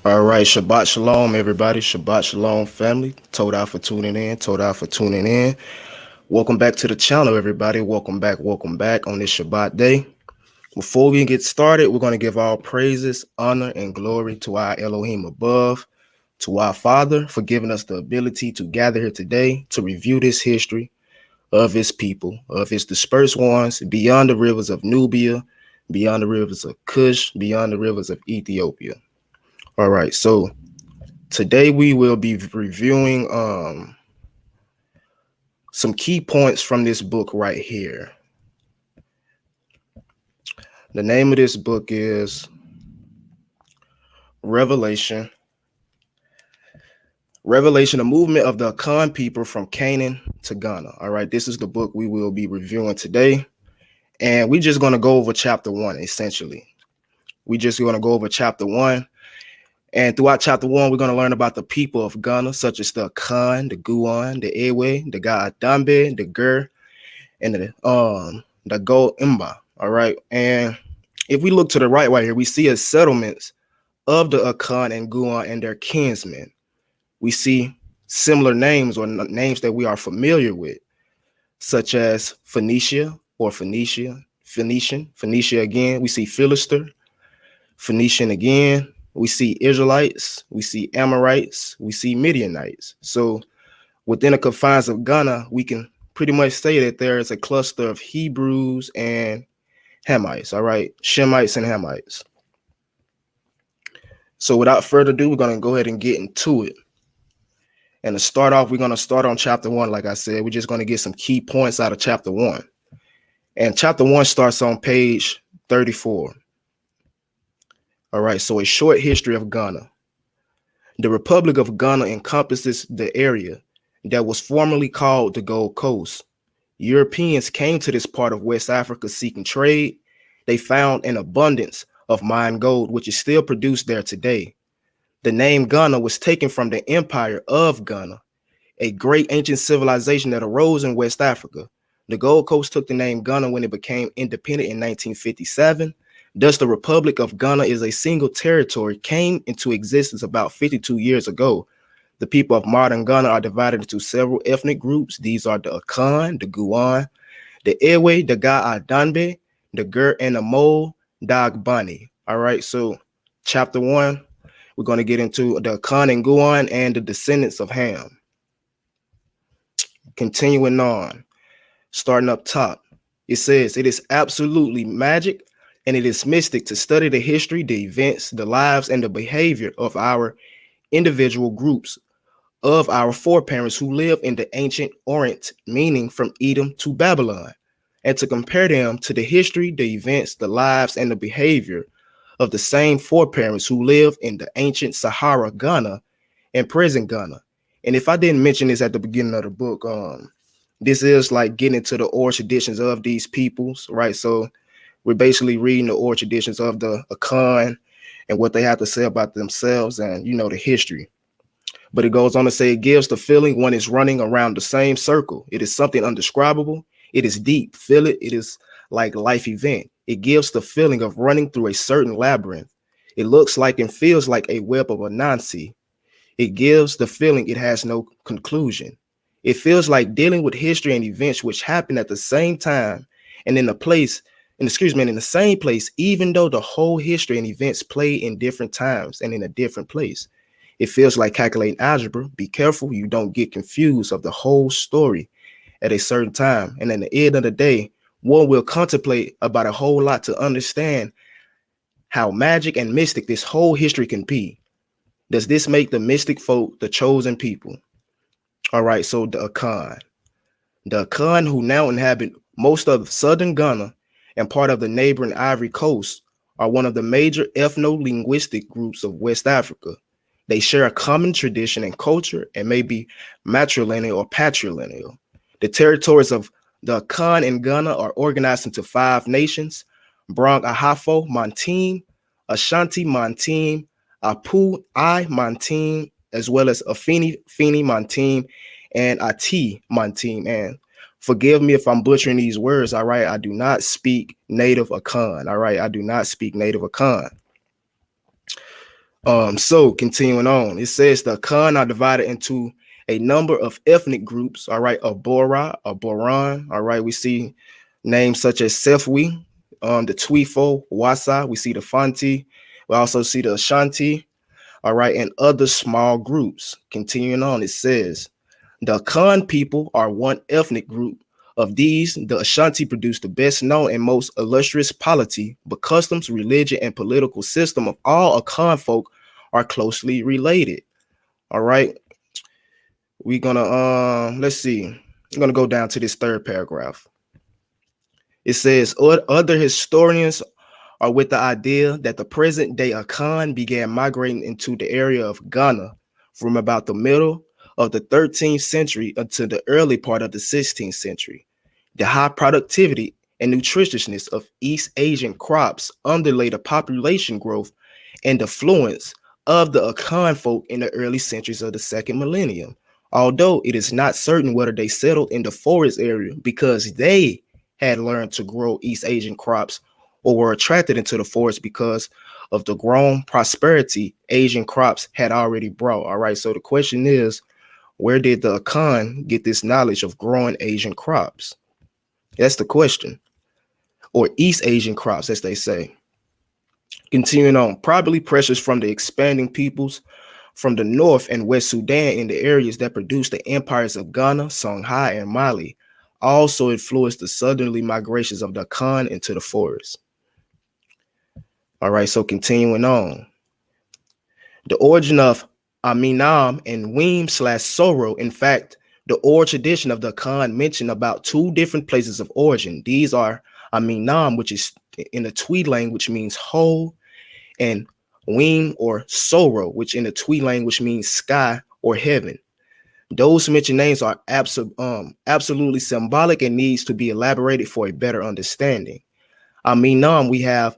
All right, Shabbat Shalom, everybody. Shabbat Shalom, family. Toda for tuning in. Toda for tuning in. Welcome back to the channel, everybody. Welcome back on this Shabbat day. Before we get started, we're going to give all praises, honor, and glory to our Elohim above, to our Father for giving us the ability to gather here today to review this history of his people, of his dispersed ones beyond the rivers of Nubia, beyond the rivers of Cush, beyond the rivers of Ethiopia. All right, so today we will be reviewing some key points from this book right here. The name of this book is Revelation, the movement of the Akan people from Canaan to Ghana. All right, this is the book we will be reviewing today. And we're just going to go over chapter 1, essentially. We're just going to go over chapter 1. And throughout chapter 1, we're going to learn about the people of Ghana, such as the Akan, the Guan, the Ewe, the Ga-Adangbe, the Gur, and the Go-Imba. All right. And if we look to the right here, we see as settlements of the Akan and Guan and their kinsmen. We see similar names or names that we are familiar with, such as Phoenicia or Phoenician again. We see Philister, Phoenician again. We see Israelites, we see Amorites, we see Midianites. So within the confines of Ghana, we can pretty much say that there is a cluster of Hebrews and Hamites, all right? Shemites and Hamites. So without further ado, we're going to go ahead and get into it. And to start off, we're going to start on chapter 1. Like I said, we're just going to get some key points out of chapter 1. And chapter 1 starts on page 34. All right, so a short history of Ghana. The Republic of Ghana encompasses the area that was formerly called the Gold Coast. Europeans came to this part of West Africa seeking trade. They found an abundance of mined gold, which is still produced there today. The name Ghana was taken from the Empire of Ghana, a great ancient civilization that arose in West Africa. The Gold Coast took the name Ghana when it became independent in 1957. Thus, the Republic of Ghana is a single territory, came into existence about 52 years ago. The people of modern Ghana are divided into several ethnic groups. These are the Akan, the Guan, the Ewe, the Ga-Adangbe, the Gur, and the Mo Dagbani. All right, so chapter 1, we're going to get into the Akan and Guan and the descendants of Ham. Continuing on, starting up top, it says, it is absolutely magic and it is mystic to study the history, the events, the lives, and the behavior of our individual groups of our foreparents who live in the ancient Orient, meaning from Edom to Babylon, and to compare them to the history, the events, the lives, and the behavior of the same foreparents who live in the ancient Sahara Ghana and present Ghana. And if I didn't mention this at the beginning of the book, this is like getting into the oral traditions of these peoples, right? So we're basically reading the oral traditions of the Akan and what they have to say about themselves and, the history. But it goes on to say it gives the feeling one is running around the same circle. It is something undescribable. It is deep. Feel it. It is like life event. It gives the feeling of running through a certain labyrinth. It looks like and feels like a web of Anansi. It gives the feeling it has no conclusion. It feels like dealing with history and events which happen at the same time and in the same place, even though the whole history and events play in different times and in a different place. It feels like calculating algebra. Be careful you don't get confused of the whole story at a certain time. And at the end of the day, one will contemplate about a whole lot to understand how magic and mystic this whole history can be. Does this make the mystic folk the chosen people? All right, so the Akan. The Akan, who now inhabit most of southern Ghana and part of the neighboring Ivory Coast, are one of the major ethno-linguistic groups of West Africa. They share a common tradition and culture and may be matrilineal or patrilineal. The territories of the Akan in Ghana are organized into 5 nations: Brong Ahafo Monteem, Ashanti Monteem, Apu I Monteem, as well as Afeni Monteem, and Ati Monteem. And forgive me if I'm butchering these words, all right? I do not speak native Akan, all right? I do not speak native Akan. So continuing on, it says the Akan are divided into a number of ethnic groups. All right, a Bora, a Boran. All right, we see names such as Sefwi, the Twifo, Wasa. We see the Fanti. We also see the Ashanti. All right, and other small groups. Continuing on, it says the Akan people are one ethnic group. Of these, the Ashanti produce the best known and most illustrious polity, but customs, religion, and political system of all Akan folk are closely related. All right, we're gonna let's see. I'm gonna go down to this third paragraph. It says other historians are with the idea that the present day Akan began migrating into the area of Ghana from about the middle of the 13th century until the early part of the 16th century. The high productivity and nutritiousness of East Asian crops underlay the population growth and affluence of the Akan folk in the early centuries of the second millennium, although it is not certain whether they settled in the forest area because they had learned to grow East Asian crops or were attracted into the forest because of the grown prosperity Asian crops had already brought. All right, so the question is, where did the Akan get this knowledge of growing Asian crops? That's the question. Or East Asian crops, as they say. Continuing on, probably pressures from the expanding peoples from the North and West Sudan in the areas that produced the empires of Ghana, Songhai, and Mali also influenced the southerly migrations of the Akan into the forest. All right, so continuing on. The origin of Amenam and Weem/Soro, in fact, the oral tradition of the Akan mentioned about two different places of origin. These are Amenam, which is in the Twi language means whole, and Weem or Soro, which in the Twi language means sky or heaven. Those mentioned names are absolutely symbolic and needs to be elaborated for a better understanding. Amenam, we have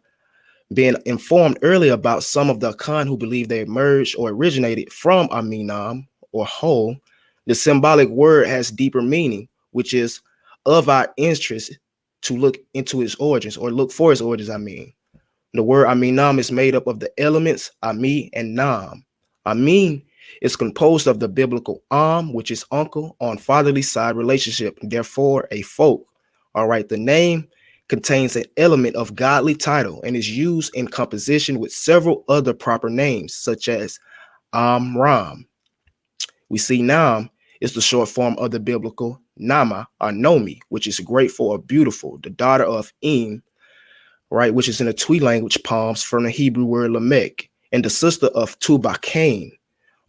been informed earlier about some of the Akan who believe they emerged or originated from Amenam or whole. The symbolic word has deeper meaning, which is of our interest to look into its origins or look for its origins, I mean. The word Amenam is made up of the elements Ami and Nam. Amin is composed of the biblical Am, which is uncle on fatherly side relationship, therefore a folk. All right, the name contains an element of godly title and is used in composition with several other proper names, such as Amram. We see Nam is the short form of the biblical Nama or Nomi, which is great for or beautiful, the daughter of Im, right, which is in the Twi language palms from the Hebrew word Lamech, and the sister of Tubal Cain,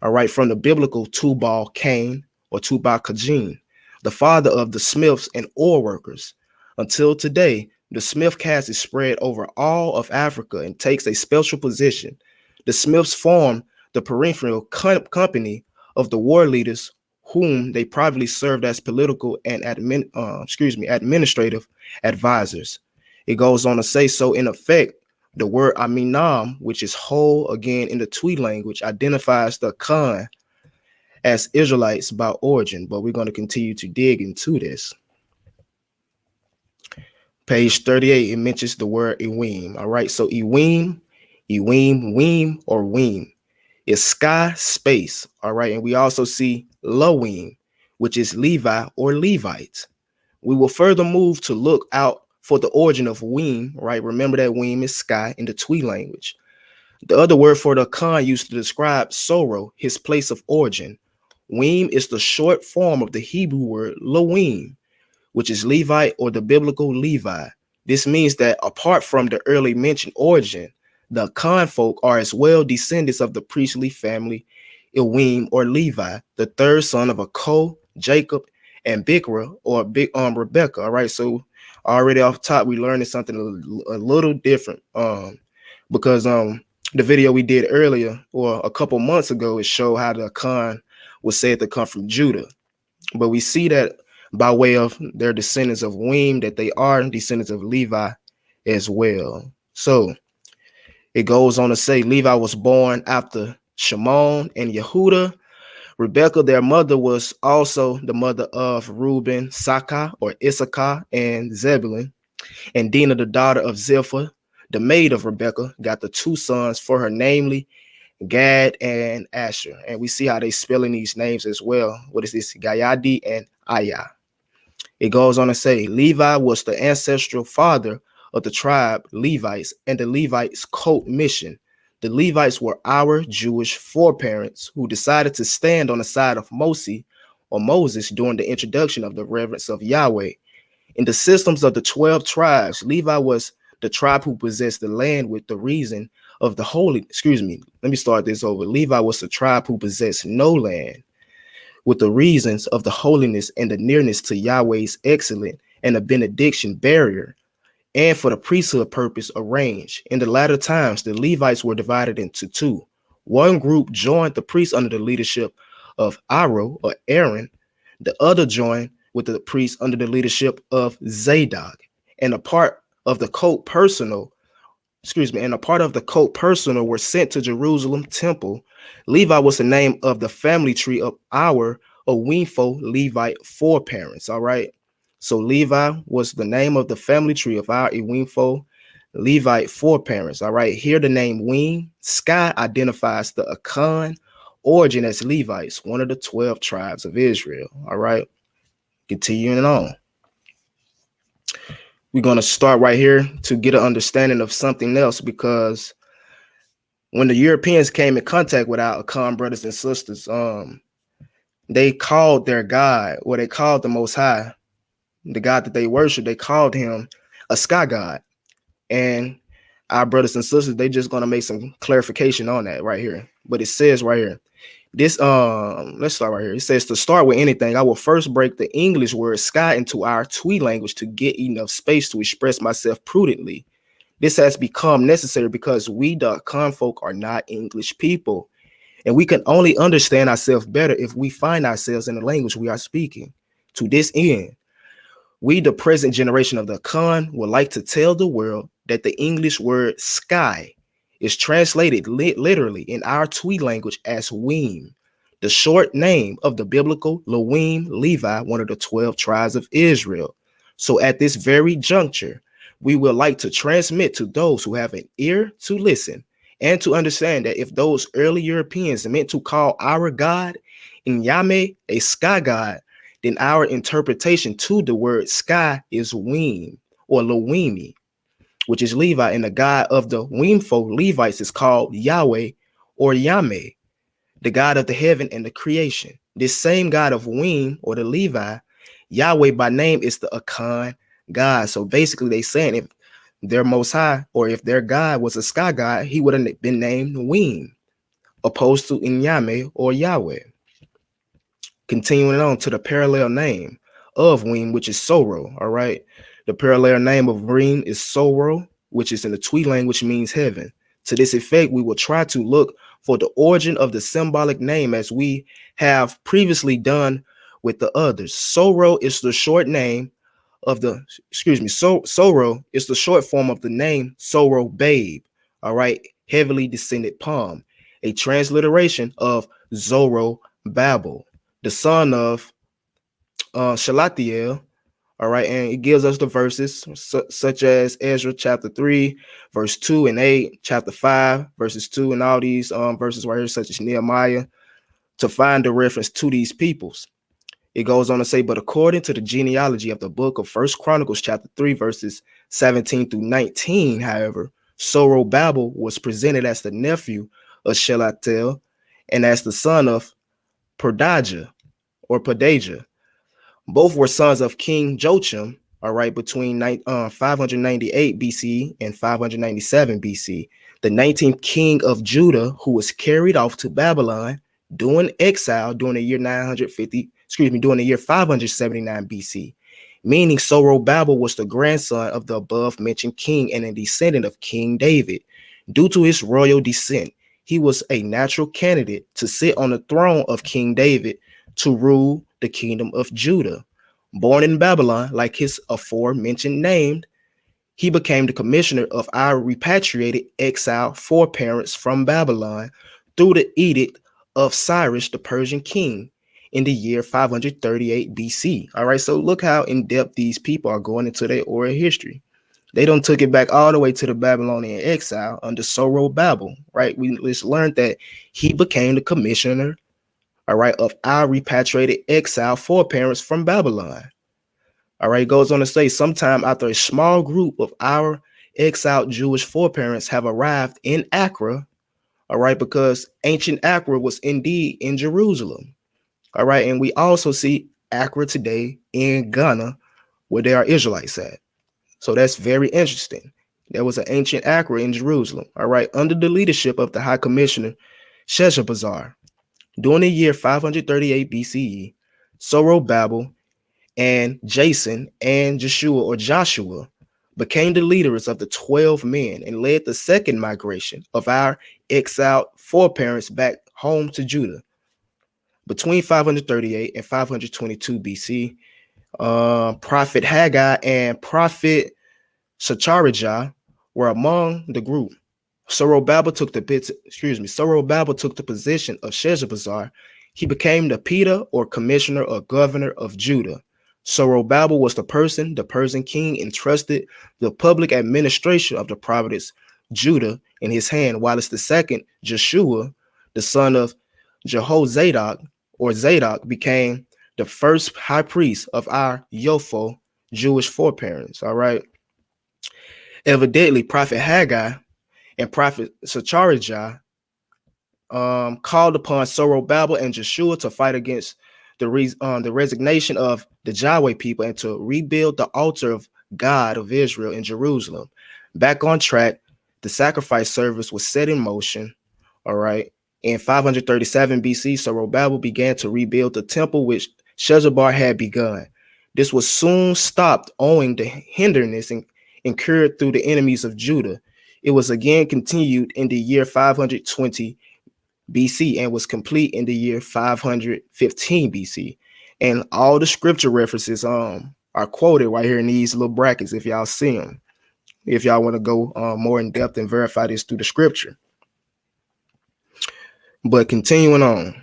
all right, from the biblical Tubal Cain or Tubal Cain, the father of the smiths and ore workers. Until today, the smith caste is spread over all of Africa and takes a special position. The smiths form the peripheral company of the war leaders whom they privately served as political and administrative advisors. It goes on to say, so in effect, the word Amenam, which is whole, again in the Twi language, identifies the Akan as Israelites by origin, but we're going to continue to dig into this. Page 38, it mentions the word Ewim. All right, so Ewim, Weem, or Weem is sky, space. All right, and we also see Loim, which is Levi or Levites. We will further move to look out for the origin of Weem, right? Remember that Weem is sky in the Twi language. The other word for the Akan used to describe Soro, his place of origin. Weem is the short form of the Hebrew word Loim, which is Levite or the biblical Levi. This means that apart from the early mentioned origin, the Akan folk are as well descendants of the priestly family Ewim or Levi, the third son of Ako, Jacob, and Bikra or Rebecca. All right, so already off top, we learning something a little different because the video we did earlier or a couple months ago, it showed how the Akan was said to come from Judah. But we see that by way of their descendants of Weem, that they are descendants of Levi as well. So it goes on to say Levi was born after Shimon and Yehuda. Rebecca, their mother, was also the mother of Reuben, Saka or Issachar, and Zebulun. And Dinah, the daughter of Zilpah, the maid of Rebecca, got the two sons for her, namely Gad, and Asher. And we see how they spelling these names as well. What is this? Gayadi and Aya. It goes on to say Levi was the ancestral father of the tribe Levites and the Levites' cult mission. The Levites were our Jewish foreparents who decided to stand on the side of Moses during the introduction of the reverence of Yahweh. In the systems of the 12 tribes, Levi was the tribe who possessed the land with the reason of the holy. Excuse me, let me start this over. Levi was the tribe who possessed no land with the reasons of the holiness and the nearness to Yahweh's excellent and a benediction barrier, and for the priesthood purpose arranged. In the latter times, the Levites were divided into two. One group joined the priests under the leadership of Aaron. The other joined with the priests under the leadership of Zadok. And a part of the cult personnel were sent to Jerusalem temple. Levi was the name of the family tree of our Owinfo Levite foreparents. All right. So Levi was the name of the family tree of our Owinfo Levite foreparents. All right. Here the name Ween Sky identifies the Akan origin as Levites, one of the 12 tribes of Israel. All right. Continuing on. We're going to start right here to get an understanding of something else, because when the Europeans came in contact with our Akan brothers and sisters, they called their God, or they called the Most High, the God that they worship, they called him a sky god. And our brothers and sisters, they just going to make some clarification on that right here. But it says right here, this let's start right here. It says, to start with anything, I will first break the English word sky into our Twi language to get enough space to express myself prudently. This has become necessary because we, the Akan folk, are not English people, and we can only understand ourselves better if we find ourselves in the language we are speaking. To this end, we, the present generation of the Akan, would like to tell the world that the English word sky is translated literally in our Twi language as Weem, the short name of the biblical Loim Levi, one of the 12 tribes of Israel. So at this very juncture, we would like to transmit to those who have an ear to listen and to understand that if those early Europeans meant to call our God Nyame a sky god, then our interpretation to the word sky is Weem or Loimi, which is Levi, and the God of the Weemfo Levites is called Yahweh or Yame, the God of the heaven and the creation. This same God of Weem or the Levi, Yahweh by name, is the Akan God. So basically they saying if their Most High, or if their God was a sky god, he would have been named Weem, opposed to Inyame or Yahweh. Continuing on to the parallel name of Weem, which is Soro. All right. The parallel name of Weem is Soro, which is in the Twi language means heaven. To this effect, we will try to look for the origin of the symbolic name as we have previously done with the others. Soro is the short name of the, Soro is the short form of the name Soro Babe. All right. Heavily descended palm, a transliteration of Zoro Babel, the son of Shalatiel. All right, and it gives us the verses such as Ezra chapter 3, verse 2 and 8, chapter 5, verses 2, and all these verses right here, such as Nehemiah, to find the reference to these peoples. It goes on to say, but according to the genealogy of the book of First Chronicles chapter 3, verses 17 through 19, however, Zorobabel was presented as the nephew of Shalatiel and as the son of Pedajah. Both were sons of King Joachim, all right, between 598 BC and 597 BC. The 19th king of Judah, who was carried off to Babylon during exile during the year 579 BC, meaning Zorobabel was the grandson of the above mentioned king and a descendant of King David. Due to his royal descent, he was a natural candidate to sit on the throne of King David to rule the kingdom of Judah. Born in Babylon, like his aforementioned name, he became the commissioner of our repatriated exile foreparents from Babylon through the edict of Cyrus, the Persian king, in the year 538 BC. All right, so look how in depth these people are going into their oral history. They done took it back all the way to the Babylonian exile under Zorobabel, right? We just learned that he became the commissioner, all right, of our repatriated exile foreparents from Babylon. All right, it goes on to say, sometime after a small group of our exiled Jewish foreparents have arrived in Accra, all right, because ancient Accra was indeed in Jerusalem. All right, and we also see Accra today in Ghana, where there are Israelites at. So that's very interesting. There was an ancient Accra in Jerusalem, all right, under the leadership of the High Commissioner Sheshbazzar. During the year 538 BCE, Zorobabel and Jason and Joshua became the leaders of the 12 men and led the second migration of our exiled foreparents back home to Judah. Between 538 and 522 BC, Prophet Haggai and Prophet Sacrilege were among the group. Zorobabel took the position of Sheshbazzar. He became the Peter or commissioner or governor of Judah. Zorobabel was the Persian king entrusted the public administration of the province Judah in his hand, while the second, Joshua, the son of Jehozadak or Zadok, became the first high priest of our Yofo Jewish foreparents. All right. Evidently, Prophet Haggai and Prophet Sacrilege called upon Zorobabel and Joshua to fight against the resignation of the Yahweh people and to rebuild the altar of God of Israel in Jerusalem. Back on track, the sacrifice service was set in motion. All right. In 537 BC, Zorobabel began to rebuild the temple which Sheshbazzar had begun. This was soon stopped owing to hindrance incurred through the enemies of Judah. It was again continued in the year 520 BC and was complete in the year 515 BC. And all the scripture references are quoted right here in these little brackets if y'all see them. If y'all want to go more in depth and verify this through the scripture. But continuing on.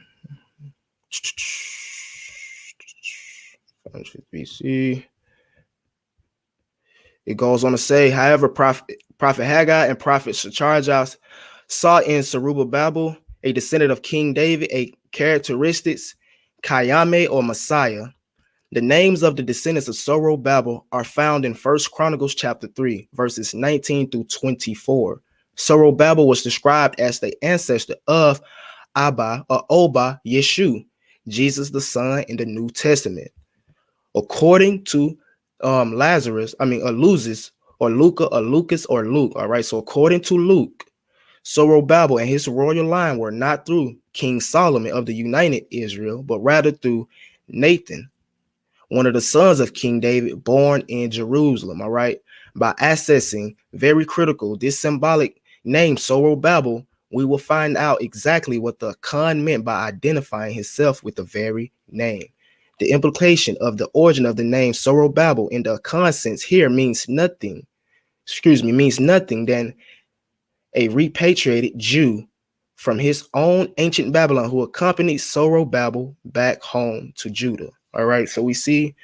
BC. It goes on to say, however, Prophet Haggai and Prophet Sacrilege saw in Zerubbabel, a descendant of King David, a characteristics, Kayame or Messiah. The names of the descendants of Zorobabel are found in 1 Chronicles chapter 3, verses 19 through 24. Zorobabel was described as the ancestor of Abba or Oba Yeshu, Jesus the Son in the New Testament. According to Lazarus, Luzis, or Luca, or Lucas, or Luke. All right. So according to Luke, Zorobabel and his royal line were not through King Solomon of the United Israel, but rather through Nathan, one of the sons of King David, born in Jerusalem. All right. By accessing, very critical, this symbolic name Zorobabel, we will find out exactly what the Akan meant by identifying himself with the very name. The implication of the origin of the name Zorobabel in the Akan sense here means nothing than a repatriated Jew from his own ancient Babylon who accompanied Zorobabel back home to Judah. All right, so we see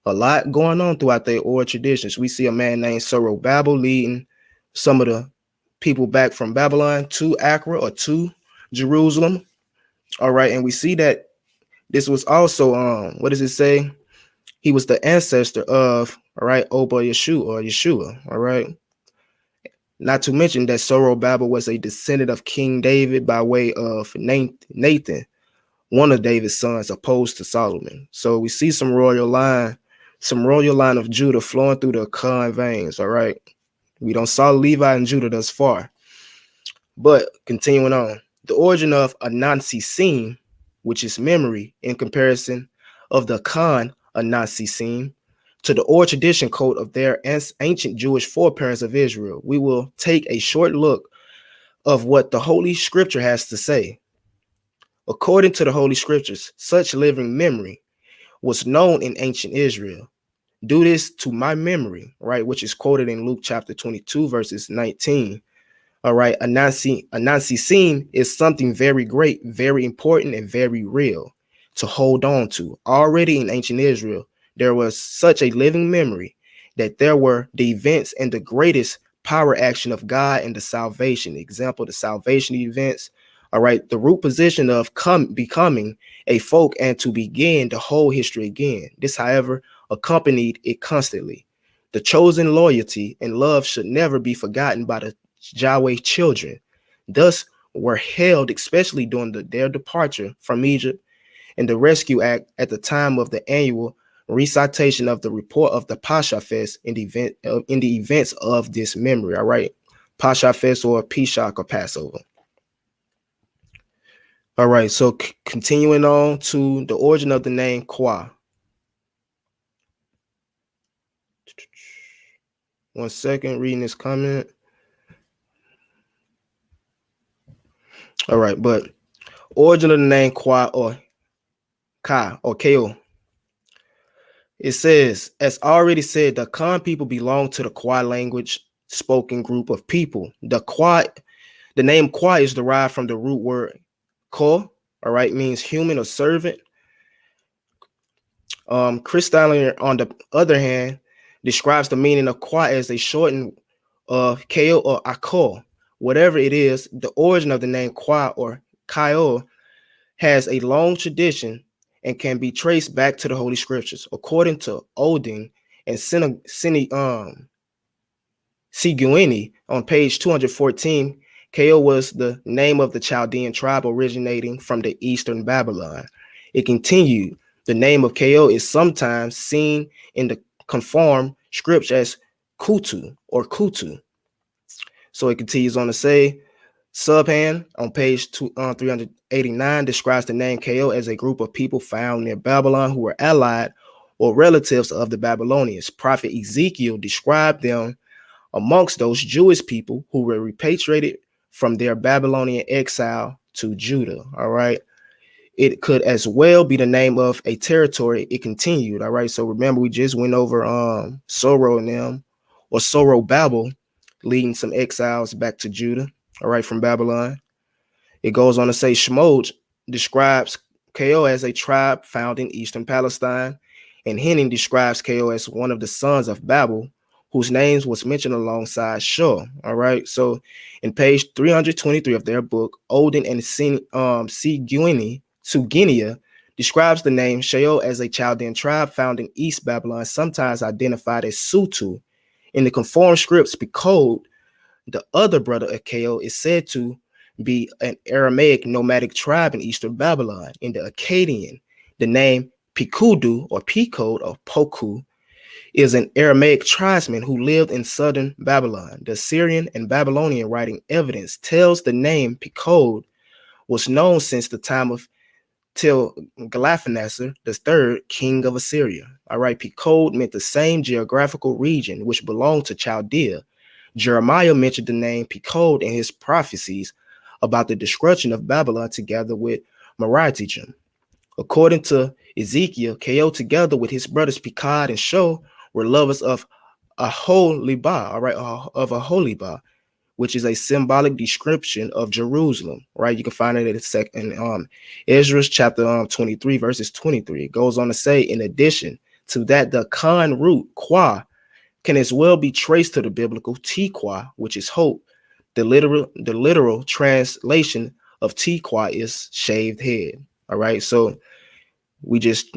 a lot going on throughout the oral traditions. We see a man named Zorobabel leading some of the people back from Babylon to Accra or to Jerusalem. All right, and we see that this was also, what does it say? He was the ancestor of, all right, Oba Yeshua, all right? Not to mention that Zorobabel was a descendant of King David by way of Nathan, one of David's sons, opposed to Solomon. So we see some royal line of Judah flowing through the Akan veins, all right? We don't saw Levi and Judah thus far. But continuing on, the origin of Anansi-Sim, which is memory, in comparison of the Akan Anansi-Sim to the oral tradition code of their ancient Jewish foreparents of Israel, we will take a short look of what the Holy Scripture has to say. According to the Holy Scriptures, such living memory was known in ancient Israel. Do this to my memory, right, which is quoted in Luke chapter 22, verses 19. All right, Anansi-Sim is something very great, very important, and very real to hold on to. Already in ancient Israel, there was such a living memory that there were the events and the greatest power action of God and the salvation. Example, the salvation events. All right, the root position of becoming a folk and to begin the whole history again. This, however, accompanied it constantly. The chosen loyalty and love should never be forgotten by the Yahweh children. Thus were held, especially during their departure from Egypt and the Rescue Act at the time of the annual recitation of the report of the Pascha Fest in the events of this memory. All right, Pascha Fest or Pesach or Passover. All right, so continuing on to the origin of the name Kwa. One second, reading this comment. All right, but origin of the name Kwa or Ka or Ko. It says, as already said, the Akan people belong to the Kwa language spoken group of people. The name Kwa is derived from the root word Ko, all right, means human or servant. Crystalline, on the other hand, describes the meaning of Kwa as a shortened of Ko or Ako. Whatever it is, the origin of the name Kwa or Ko has a long tradition and can be traced back to the Holy Scriptures. According to Odin and Seguini on page 214, Ko was the name of the Chaldean tribe originating from the eastern Babylon. It continued, the name of Ko is sometimes seen in the conform scripts as Kutu or Kutu. So it continues on to say, Subhan on page 389 describes the name Ko as a group of people found near Babylon who were allied or relatives of the Babylonians. Prophet Ezekiel described them amongst those Jewish people who were repatriated from their Babylonian exile to Judah. All right. It could as well be the name of a territory. It continued. All right. So remember, we just went over Sorrow and them, or Sorrow Babel, leading some exiles back to Judah. All right, from Babylon. It goes on to say Shmoj describes Ko as a tribe found in eastern Palestine, and Henning describes Ko as one of the sons of Babel, whose names was mentioned alongside Shur. All right, so in page 323 of their book, Odin and Suginia describes the name Sheol as a Chaldean tribe found in East Babylon, sometimes identified as Sutu. In the conform scripts, Picode, the other brother of Ko, is said to be an Aramaic nomadic tribe in eastern Babylon. In the Akkadian, the name Pikudu or Picode or Poku is an Aramaic tribesman who lived in southern Babylon. The Syrian and Babylonian writing evidence tells the name Picode was known since the time of Tiglath-Pileser III, king of Assyria. All right, Picode meant the same geographical region which belonged to Chaldea. Jeremiah mentioned the name Picode in his prophecies about the destruction of Babylon together with Meratijim. According to Ezekiel, Ko together with his brothers Picod and Sho were lovers of Aholibah, all right, of Aholibah, which is a symbolic description of Jerusalem, right? You can find it in Ezra chapter 23, verses 23. It goes on to say, in addition to that, the Khan root, Kwa, can as well be traced to the biblical Tikwa, which is hope. The literal translation of Tikwa is shaved head. All right, so we just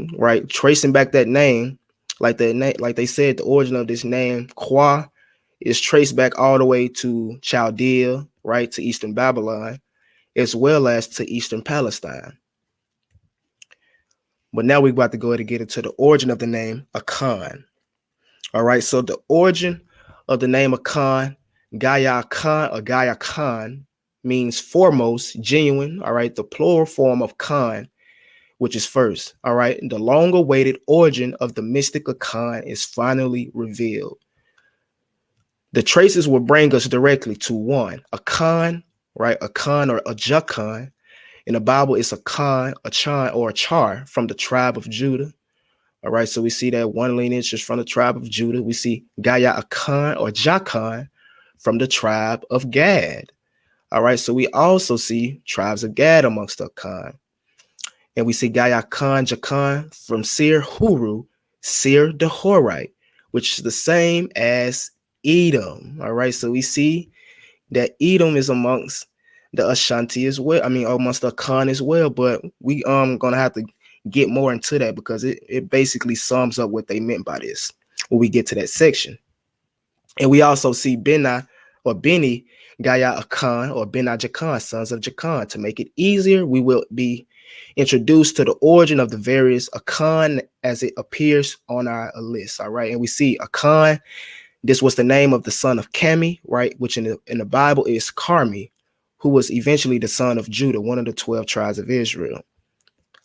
tracing back that name, like they said, the origin of this name Kwa is traced back all the way to Chaldea, right, to eastern Babylon, as well as to eastern Palestine. But now we're about to go ahead and get into the origin of the name Akan. All right, so the origin of the name Akan, Ga-Akan or Ga-Akan, means foremost, genuine. All right, the plural form of Khan, which is first. All right, the long-awaited origin of the mystic Akan is finally revealed. The traces will bring us directly to one, Akan, right? Akan or a Jakan. In the Bible, it's Akan, a Chan, or a Char from the tribe of Judah. All right, so we see that one lineage is from the tribe of Judah. We see Ga-Akan or Jakan from the tribe of Gad. All right, so we also see tribes of Gad amongst the Akan. And we see Ga-Akan, Jakan from Seir Huru, Seir the Horite, which is the same as Edom. All right, so we see that Edom is amongst the Ashanti as well. I mean, amongst the Akan as well. But we gonna have to get more into that because it basically sums up what they meant by this when we get to that section. And we also see Beni or Beni Gaya Akan or Beni Jakan, sons of Jakan. To make it easier, we will be introduced to the origin of the various Akan as it appears on our list. All right, and we see Akan. This was the name of the son of Cami, right? Which in the Bible is Carmi, who was eventually the son of Judah, one of the 12 tribes of Israel.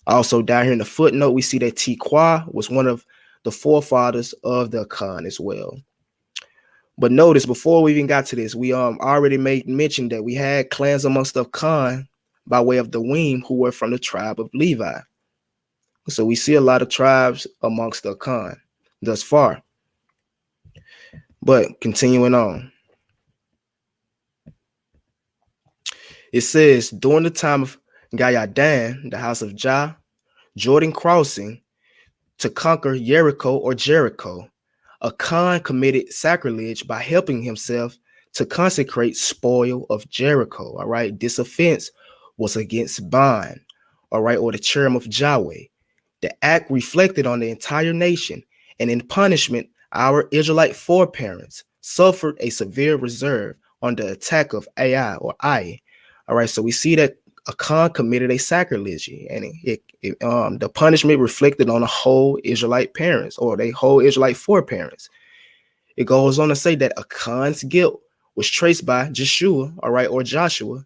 Also, down here in the footnote, we see that Tikwa was one of the forefathers of the Akan as well. But notice, before we even got to this, we already made mention that we had clans amongst the Akan by way of the Weem, who were from the tribe of Levi. So we see a lot of tribes amongst the Akan thus far. But continuing on, it says, during the time of Ga-Adangbe, the house of Jah, Jordan crossing to conquer Jericho, Akan committed sacrilege by helping himself to consecrate spoil of Jericho. All right, this offense was against Ban, all right, or the cherub of Yahweh. The act reflected on the entire nation, and in punishment, our Israelite foreparents suffered a severe reserve on the attack of Ai or Ai. All right, so we see that Akan committed a sacrilege, and the punishment reflected on the whole Israelite parents or the whole Israelite foreparents. It goes on to say that Akan's guilt was traced by Joshua, all right, or Joshua,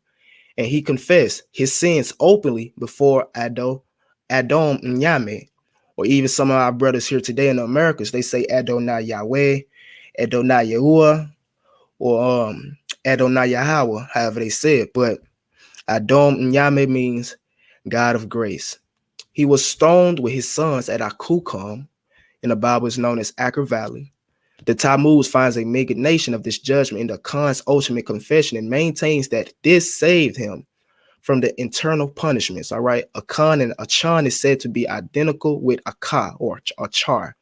and he confessed his sins openly before Adom Nyame, or even some of our brothers here today in the Americas, they say Adonai Yahweh, Adonai Yahuwah, or Adonai Yahweh, however they say it. But Adom Nyame means God of grace. He was stoned with his sons at Akukam, in the Bible is known as Aker Valley. The Talmud finds a indignation of this judgment in the Akan's ultimate confession and maintains that this saved him from the internal punishments. All right, Akan and Achan is said to be identical with Aka or Achar.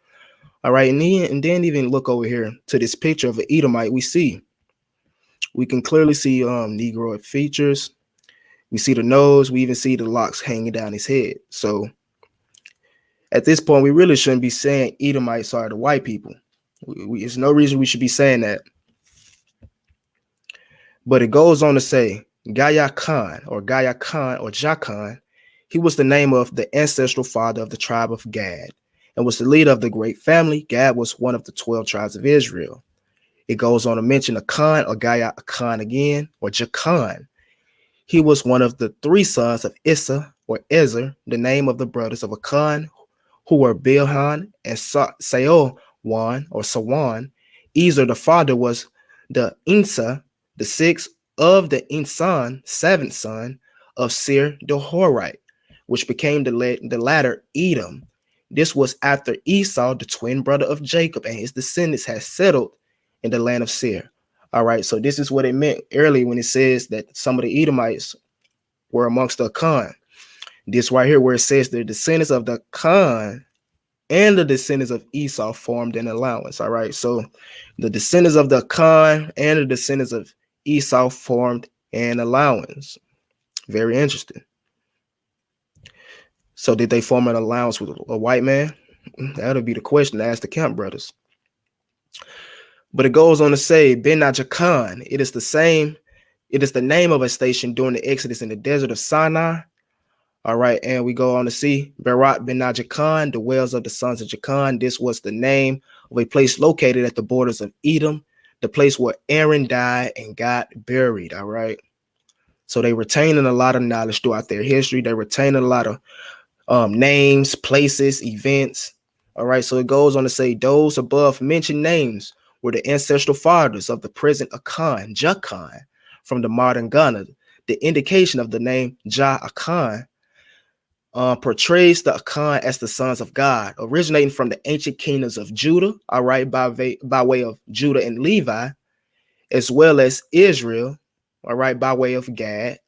All right, and then even look over here to this picture of an Edomite. We can clearly see Negroid features. We see the nose. We even see the locks hanging down his head. So at this point, we really shouldn't be saying Edomites are the white people. There's no reason we should be saying that. But it goes on to say, Gayakan or Jakan, he was the name of the ancestral father of the tribe of Gad and was the leader of the great family. Gad was one of the 12 tribes of Israel. It goes on to mention Akan or Akan again, or Jakan. He was one of the 3 sons of Issa or Ezer, the name of the brothers of Akan, who were Bilhan and Sawan or Sawan. Ezer, the father, was the Insa, the 6th of the Insan, 7th son of Seir the Horite, which became the latter Edom. This was after Esau, the twin brother of Jacob, and his descendants had settled in the land of Seir. All right, so this is what it meant earlier when it says that some of the Edomites were amongst the Akan. This right here where it says the descendants of the Akan and the descendants of Esau formed an allowance. All right, so the descendants of the Akan and the descendants of Esau formed an allowance. Very interesting. So did they form an allowance with a white man? That'll be the question to ask the camp brothers. But it goes on to say, Ben Jakan, it is the name of a station during the Exodus in the desert of Sinai. All right, and we go on to see Berat Ben Jakan, the wells of the sons of Jakan. This was the name of a place located at the borders of Edom, the place where Aaron died and got buried. All right, so they retaining a lot of knowledge throughout their history. They retaining a lot of names, places, events. All right, so it goes on to say those above mentioned names were the ancestral fathers of the present Akan, Jakan, from the modern Ghana. The indication of the name Akan portrays the Akan as the sons of God, originating from the ancient kingdoms of Judah, all right, by way of Judah and Levi, as well as Israel, all right, by way of Gad,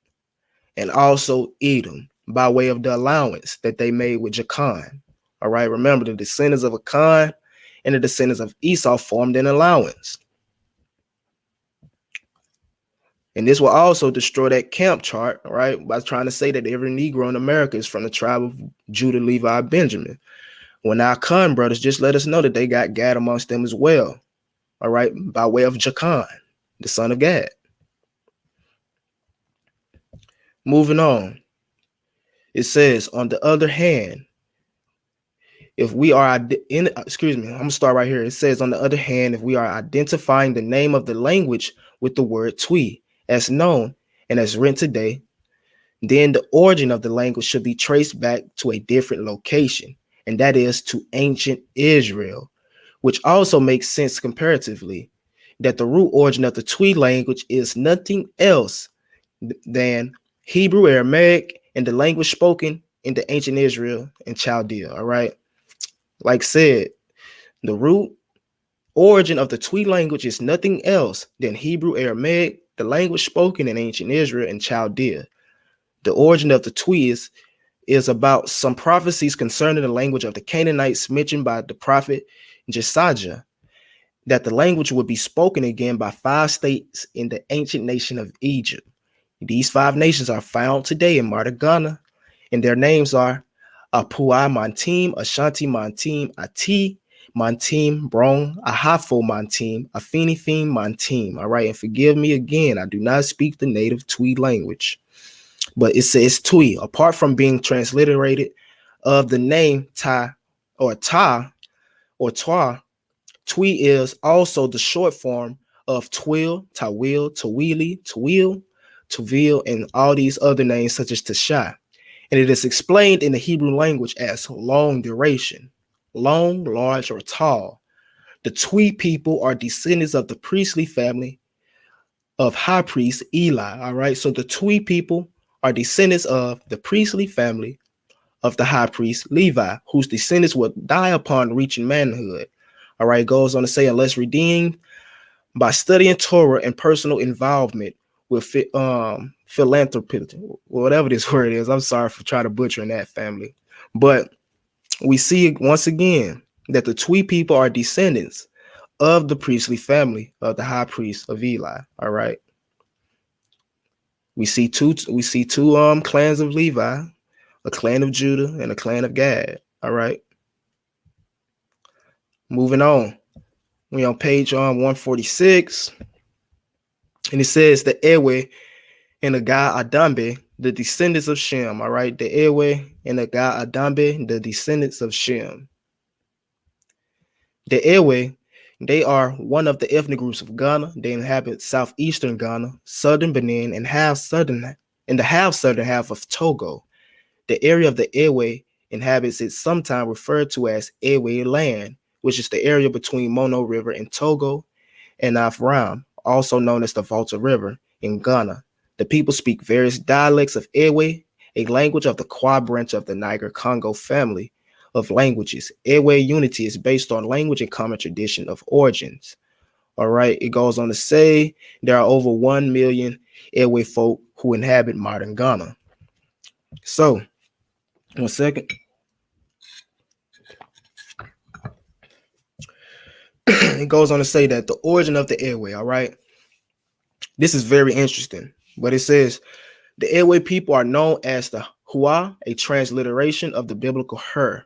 and also Edom, by way of the allowance that they made with Jakan. All right, remember the descendants of Akan and the descendants of Esau formed an alliance. And this will also destroy that camp chart, right, by trying to say that every Negro in America is from the tribe of Judah, Levi, Benjamin. When our Akan brothers just let us know that they got Gad amongst them as well, all right, by way of Akan, the son of Gad. Moving on, it says, on the other hand, if we are I'm gonna start right here. It says, on the other hand, if we are identifying the name of the language with the word Twi as known and as written today, then the origin of the language should be traced back to a different location, and that is to ancient Israel, which also makes sense comparatively, that the root origin of the Twi language is nothing else than Hebrew, Aramaic, and the language spoken in the ancient Israel and Chaldea, all right? Like said, the root origin of the Twi language is nothing else than Hebrew, Aramaic, the language spoken in ancient Israel and Chaldea. The origin of the Twi is about some prophecies concerning the language of the Canaanites mentioned by the prophet Jesaja, that the language would be spoken again by 5 states in the ancient nation of Egypt. These 5 nations are found today in Ghana, and their names are Apua Mantim, Ashanti Mantim, Ati Mantim, Brong, Ahafo Mantim, Afinifim Mantim. All right, and forgive me again, I do not speak the native Twi language, but it says Twi. Apart from being transliterated of the name Ta or Ta or Twa, Twi is also the short form of Twil, Tawil, Tawili, Twil, Tuvil, and all these other names such as Tasha. And it is explained in the Hebrew language as long duration, long, large, or tall. The Twi people are descendants of the priestly family of high priest Eli. All right, so the Twi people are descendants of the priestly family of the high priest Levi, whose descendants will die upon reaching manhood. All right, it goes on to say, unless redeemed by studying Torah and personal involvement with philanthropy, whatever this word is. I'm sorry for trying to butcher in that family. But we see once again that the Twi people are descendants of the priestly family of the high priest of Eli. All right. We see two clans of Levi, a clan of Judah and a clan of Gad. All right. Moving on. We on page 146. And it says the Ewe and the Ga-Adangbe, the descendants of Shem. All right, the Ewe and the Ga-Adangbe, the descendants of Shem. The Ewe, they are one of the ethnic groups of Ghana. They inhabit southeastern Ghana, southern Benin, and the half southern half of Togo. The area of the Ewe inhabits is sometimes referred to as Ewe land, which is the area between Mono River in Togo and Afram, also known as the Volta River in Ghana. The people speak various dialects of Ewe, a language of the Kwa branch of the Niger-Congo family of languages. Ewe unity is based on language and common tradition of origins. All right, it goes on to say there are over 1 million Ewe folk who inhabit modern Ghana. So, 1 second. It goes on to say that the origin of the Ewe, all right, this is very interesting, but it says the Ewe people are known as the Hua, a transliteration of the biblical Her.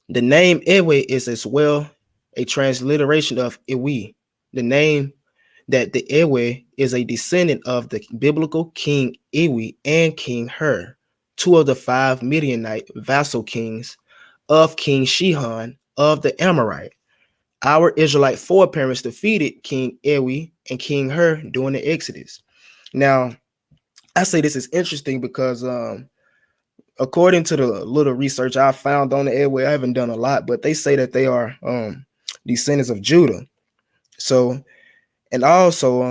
The name Ewe is as well a transliteration of Ewi, the name that the Ewe is a descendant of the biblical King Ewi and King Her, 2 of the 5 Midianite vassal kings of King Shihon of the Amorite. Our Israelite foreparents defeated King Ewi and King Her during the Exodus. Now, I say this is interesting because according to the little research I found on the Ewe, I haven't done a lot, but they say that they are descendants of Judah. So, and also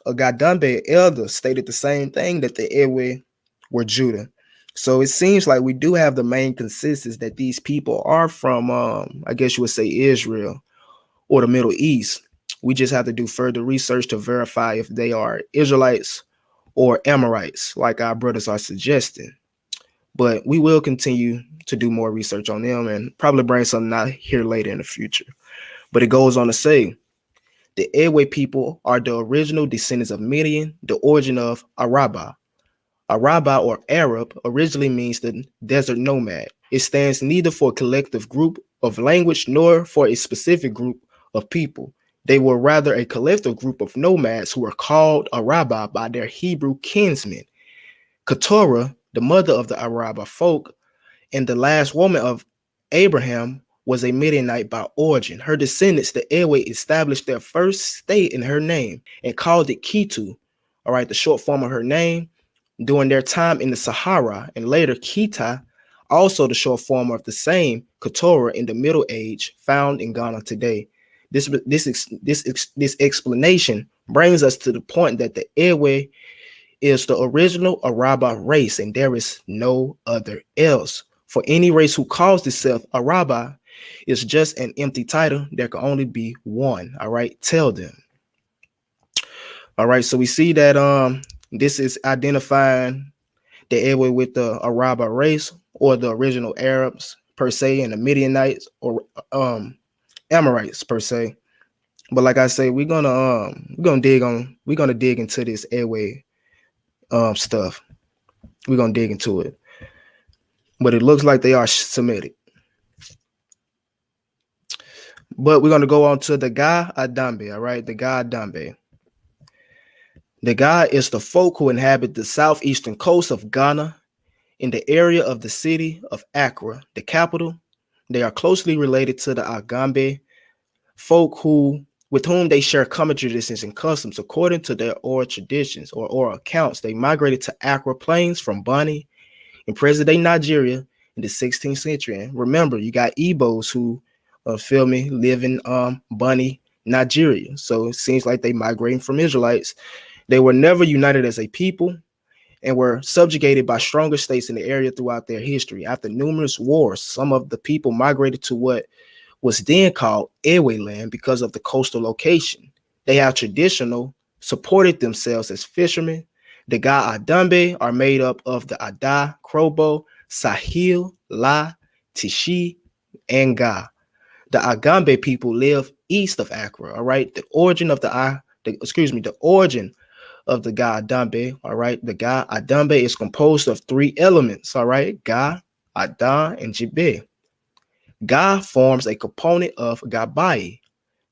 a Ga-Adangbe elder stated the same thing, that the Ewe were Judah. So it seems like we do have the main consensus that these people are from, I guess you would say, Israel or the Middle East. We just have to do further research to verify if they are Israelites or Amorites, like our brothers are suggesting. But we will continue to do more research on them and probably bring something out here later in the future. But it goes on to say, the Ewe people are the original descendants of Midian, the origin of Araba. Araba or Arab originally means the desert nomad. It stands neither for a collective group of language nor for a specific group of people. They were rather a collective group of nomads who were called Araba by their Hebrew kinsmen. Keturah, the mother of the Araba folk, and the last woman of Abraham, was a Midianite by origin. Her descendants, the Ewe, established their first state in her name and called it Kitu, all right, the short form of her name, during their time in the Sahara, and later Kita, also the short form of the same Keturah in the Middle Age, found in Ghana today. This explanation brings us to the point that the Ewe is the original Araba race, and there is no other else. For any race who calls itself Araba is just an empty title. There can only be one. All right, tell them. All right, so we see that this is identifying the Ewe with the Araba race, or the original Arabs per se, and the Midianites or Amorites per se. But like I say, we're gonna dig into this Ewe stuff. We're gonna dig into it. But it looks like they are Semitic. But we're gonna go on to the Ga-Adangbe, all right? The Ga-Adangbe. The Ga is the folk who inhabit the southeastern coast of Ghana in the area of the city of Accra, the capital. They are closely related to the Agambe folk with whom they share common traditions and customs. According to their oral traditions or oral accounts, they migrated to Accra Plains from Bonny in present-day Nigeria in the 16th century. And remember, you got Igbos who, live in Bonny, Nigeria. So it seems like they migrating from Israelites. They were never united as a people and were subjugated by stronger states in the area throughout their history. After numerous wars, some of the people migrated to what was then called Ewe land because of the coastal location. They have supported themselves as fishermen. The Ga-Adangbe are made up of the Ada, Krobo, Sahil, La, Tishi, and Ga. The Agambe people live east of Accra. All right. The origin of the Ga-Adangbe, all right. The Ga-Adangbe is composed of three elements, all right. Ga, Adan, and Jibe. Ga forms a component of Gabai.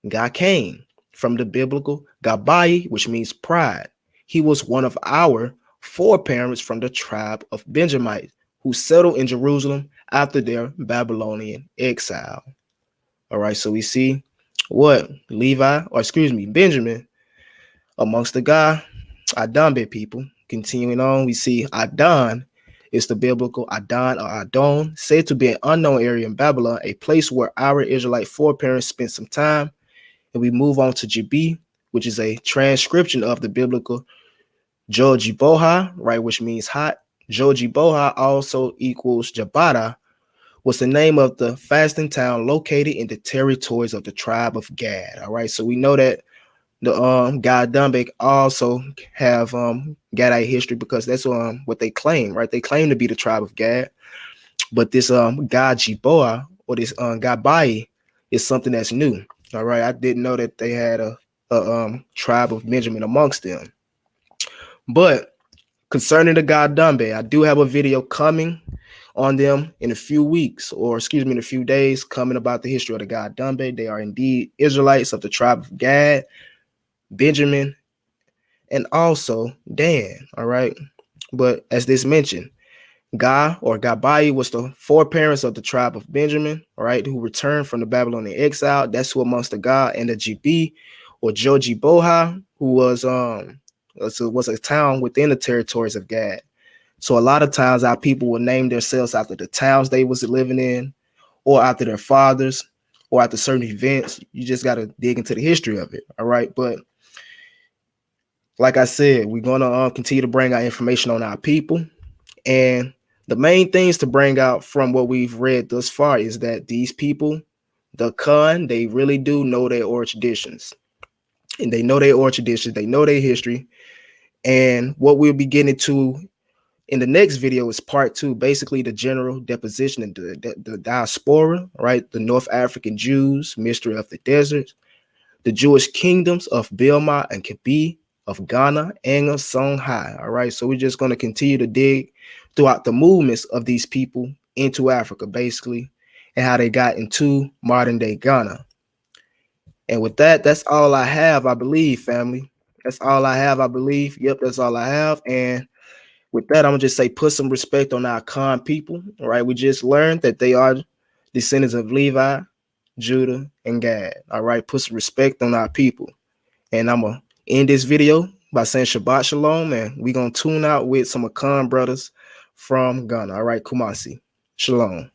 Ga came from the biblical Gabai, which means pride. He was one of our foreparents from the tribe of Benjamite who settled in Jerusalem after their Babylonian exile. All right, so we see what Benjamin amongst the Ga-Adangbe people. Continuing on, we see Adan is the biblical Adan or Adon, said to be an unknown area in Babylon, a place where our Israelite foreparents spent some time. And we move on to Jibi, which is a transcription of the biblical Jojiboha, right, which means hot. Jojiboha also equals Jabata, was the name of the fasting town located in the territories of the tribe of Gad. All right, so we know that the Ga-Adangbe also have Gadite history because that's what they claim, right? They claim to be the tribe of Gad, but this Gajiboa or this Gabai is something that's new. All right, I didn't know that they had a tribe of Benjamin amongst them. But concerning the Ga-Adangbe, I do have a video coming on them in a few weeks, in a few days, coming about the history of the Ga-Adangbe. They are indeed Israelites of the tribe of Gad, Benjamin, and also Dan. All right. But as this mentioned, Ga or Gabai was the foreparents of the tribe of Benjamin, all right, who returned from the Babylonian exile. That's who amongst the Ga, and the GB or Jojiboha, who was a town within the territories of Gad. So a lot of times our people will name themselves after the towns they was living in, or after their fathers, or after certain events. You just got to dig into the history of it. All right. But like I said, we're going to continue to bring out information on our people. And the main things to bring out from what we've read thus far is that these people, the Akan, they really do know their oral traditions. And they know their oral traditions. They know their history. And what we'll be getting to In the next video is part 2, basically the general deposition and the diaspora, right? The North African Jews, mystery of the deserts, the Jewish kingdoms of Bilma and Kebi, of Ghana and of Songhai. All right, so we're just going to continue to dig throughout the movements of these people into Africa, basically, and how they got into modern day Ghana. And with that, that's all I have, I believe, family. That's all I have, I believe. Yep, that's all I have. And with that, I'm gonna just say put some respect on our Akan people. All right, we just learned that they are descendants of Levi, Judah, and Gad. All right, put some respect on our people. And I'm gonna end this video by saying Shabbat Shalom, and we're gonna tune out with some Akan brothers from Ghana. All right, Kumasi. Shalom.